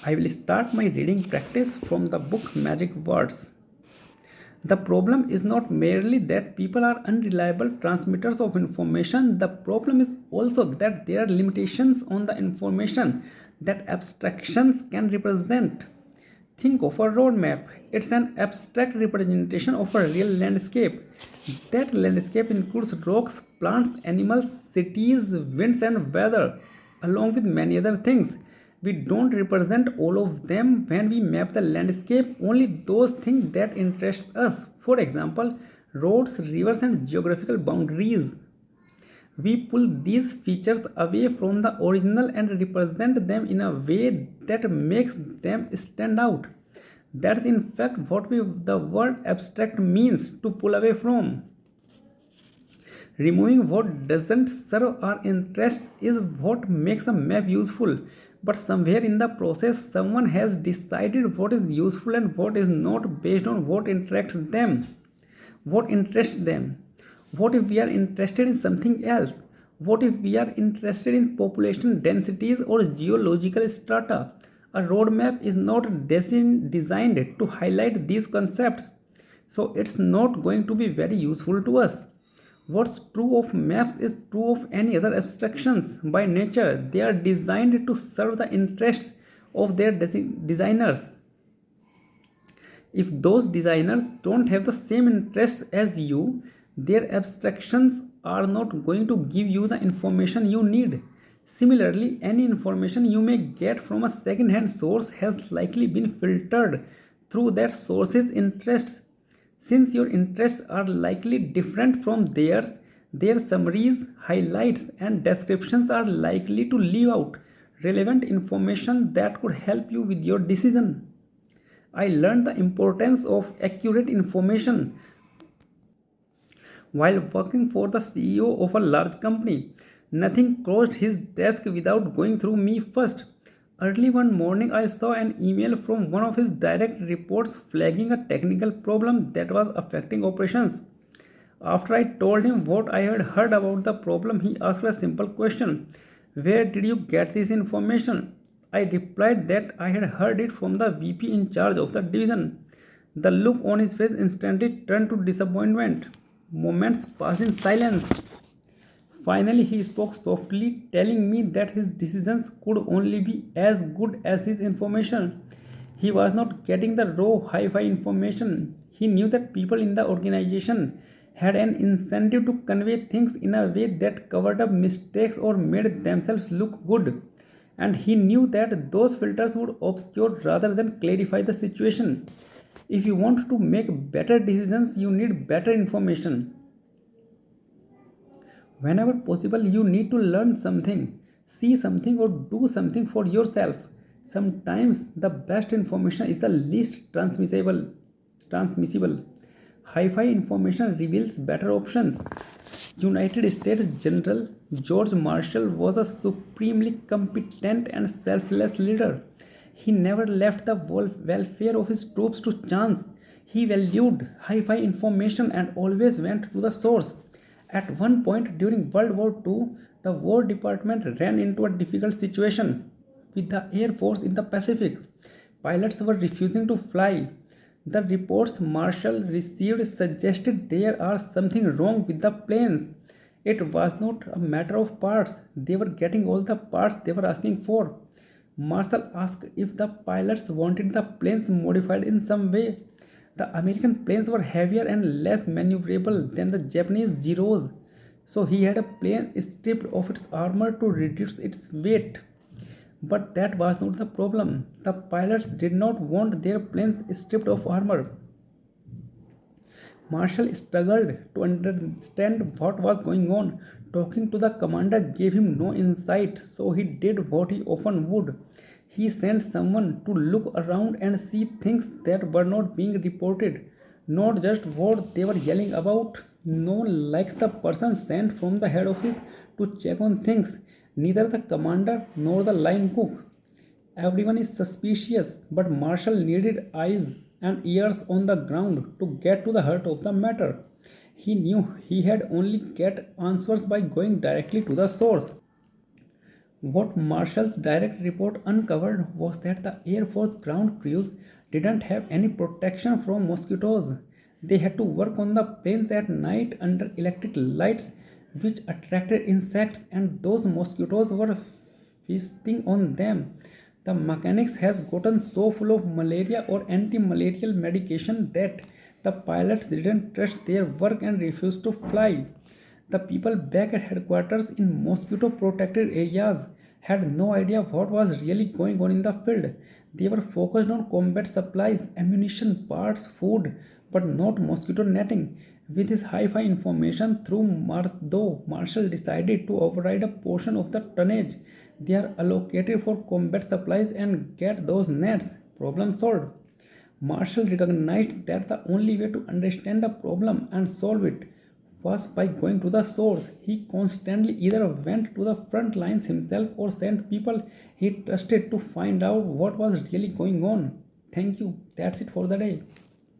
I will start my reading practice from the book Magic Words. The problem is not merely that people are unreliable transmitters of information, the problem is also that there are limitations on the information that abstractions can represent. Think of a roadmap. It's an abstract representation of a real landscape. That landscape includes rocks, plants, animals, cities, winds, and weather, along with many other things. We don't represent all of them when we map the landscape, only those things that interest us. For example, roads, rivers, and geographical boundaries. We pull these features away from the original and represent them in a way that makes them stand out. That's in fact what the word abstract means, to pull away from. Removing what doesn't serve our interests is what makes a map useful. But somewhere in the process, someone has decided what is useful and what is not based on what interests them. What interests them? What if we are interested in something else? What if we are interested in population densities or geological strata? A roadmap is not designed to highlight these concepts, so it's not going to be very useful to us. What's true of maps is true of any other abstractions. By nature, they are designed to serve the interests of their designers. If those designers don't have the same interests as you, their abstractions are not going to give you the information you need. Similarly, any information you may get from a second hand source has likely been filtered through that source's interests. Since your interests are likely different from theirs, their summaries, highlights, and descriptions are likely to leave out relevant information that could help you with your decision. I learned the importance of accurate information while working for the CEO of a large company. Nothing crossed his desk without going through me first. Early one morning, I saw an email from one of his direct reports flagging a technical problem that was affecting operations. After I told him what I had heard about the problem, he asked a simple question: "Where did you get this information?" I replied that I had heard it from the VP in charge of the division. The look on his face instantly turned to disappointment. Moments passed in silence. Finally, he spoke softly, telling me that his decisions could only be as good as his information. He was not getting the raw hi fi information. He knew that people in the organization had an incentive to convey things in a way that covered up mistakes or made themselves look good. And he knew that those filters would obscure rather than clarify the situation. If you want to make better decisions, you need better information. Whenever possible, you need to learn something, see something, or do something for yourself. Sometimes the best information is the least transmissible. Hi-fi information reveals better options. United States General George Marshall was a supremely competent and selfless leader. He never left the welfare of his troops to chance. He valued hi-fi information and always went to the source. At one point during World War II, the War Department ran into a difficult situation with the Air Force in the Pacific. Pilots were refusing to fly. The reports Marshall received suggested there are something wrong with the planes. It was not a matter of parts. They were getting all the parts they were asking for. Marshall asked if the pilots wanted the planes modified in some way. The American planes were heavier and less maneuverable than the Japanese Zeros, so he had a plane stripped of its armor to reduce its weight. But that was not the problem. The pilots did not want their planes stripped of armor. Marshall struggled to understand what was going on. Talking to the commander gave him no insight, so he did what he often would. He sent someone to look around and see things that were not being reported, not just what they were yelling about. No one likes the person sent from the head office to check on things, neither the commander nor the line cook. Everyone is suspicious, but Marshall needed eyes and ears on the ground to get to the heart of the matter. He knew he had only get answers by going directly to the source. What Marshall's direct report uncovered was that the Air Force ground crews didn't have any protection from mosquitoes. They had to work on the planes at night under electric lights, which attracted insects, and those mosquitoes were feasting on them. The mechanics has gotten so full of malaria or anti-malarial medication that the pilots didn't trust their work and refused to fly. The people back at headquarters in mosquito protected areas had no idea what was really going on in the field. They were focused on combat supplies, ammunition, parts, food, but not mosquito netting. With his hi-fi information through Mars, though Marshall decided to override a portion of the tonnage they are allocated for combat supplies and get those nets. Problem solved. Marshall recognized that the only way to understand a problem and solve it was by going to the source. He constantly either went to the front lines himself or sent people he trusted to find out what was really going on. Thank you. That's it for the day.